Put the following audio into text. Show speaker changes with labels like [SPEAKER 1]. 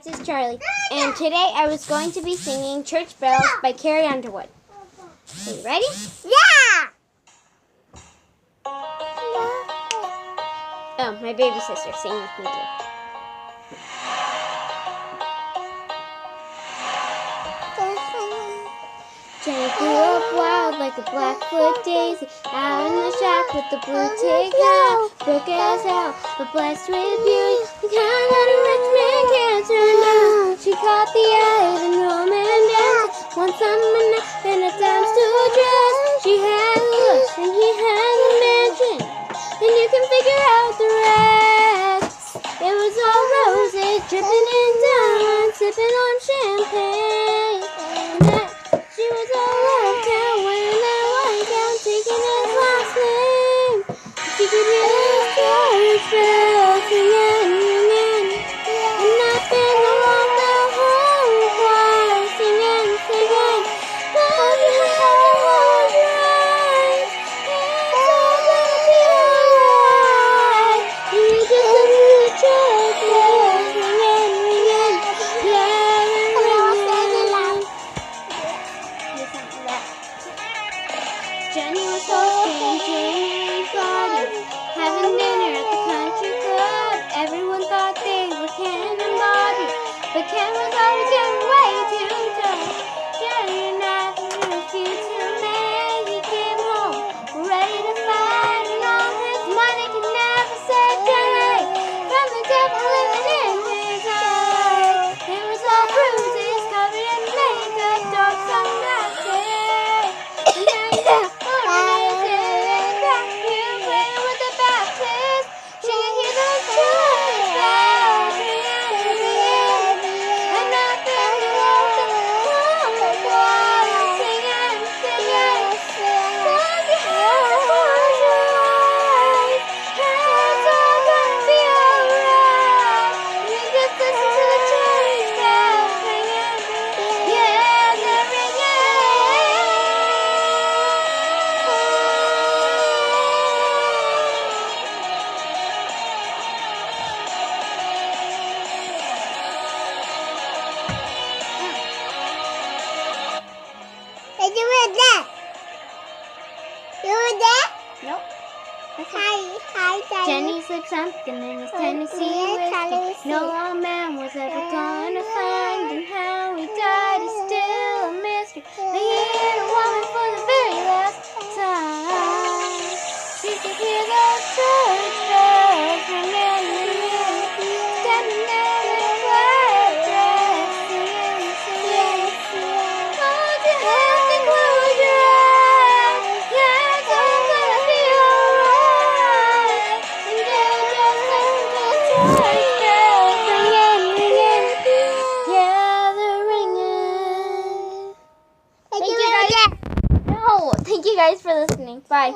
[SPEAKER 1] This is Charlie, and today I was going to be singing Church Bells by Carrie Underwood. Are you ready?
[SPEAKER 2] Yeah!
[SPEAKER 1] Oh, my baby sister singing with me too. Jenny grew up wild like a Blackfoot daisy, out in the shack with the blue tick hat, broke as hell, but blessed with beauty, the kind that a rich man can't turn down. She caught the eye of an old man dancing, one summer night in a dime store dress. She had the looks and he had the mansion, and you can figure out the rest. It was all roses, dripping in diamonds, sipping on champagne. She was all uptown, wearing that white gown, taking his last name. She could hear those church bells singing, ringing, and nothing along the whole choir singing, singing. Close your eyes, it's all gonna be alright. You need to listen to the church bells ringing, ringing, yeah, they're ringing. Jenny was hosting Jane's party, having dinner at the country club. Everyone thought they were Ken and Bobby, but Ken was always getting way too drunk. Jenny and I refused to man. He came home ready to fight, and all his money could never save Jenny from the devil living in his eyes. It was all bruises covered in makeup, dark sunglasses, and then nope.
[SPEAKER 2] Hi,
[SPEAKER 1] Jenny slipped something in his Tennessee whiskey. No old man was ever gonna find, and how he died is still a mystery. They hit a woman for the very last time. She could hear those church bells ringing, ringing, standing there in a black dress, singing, singing. Hold your hands and close your eyes. Yeah, it's all gonna be alright. And just listen to the church bells ringing, ringing. Yeah, they're ringing. Thank you guys. No, thank you guys for listening. Bye.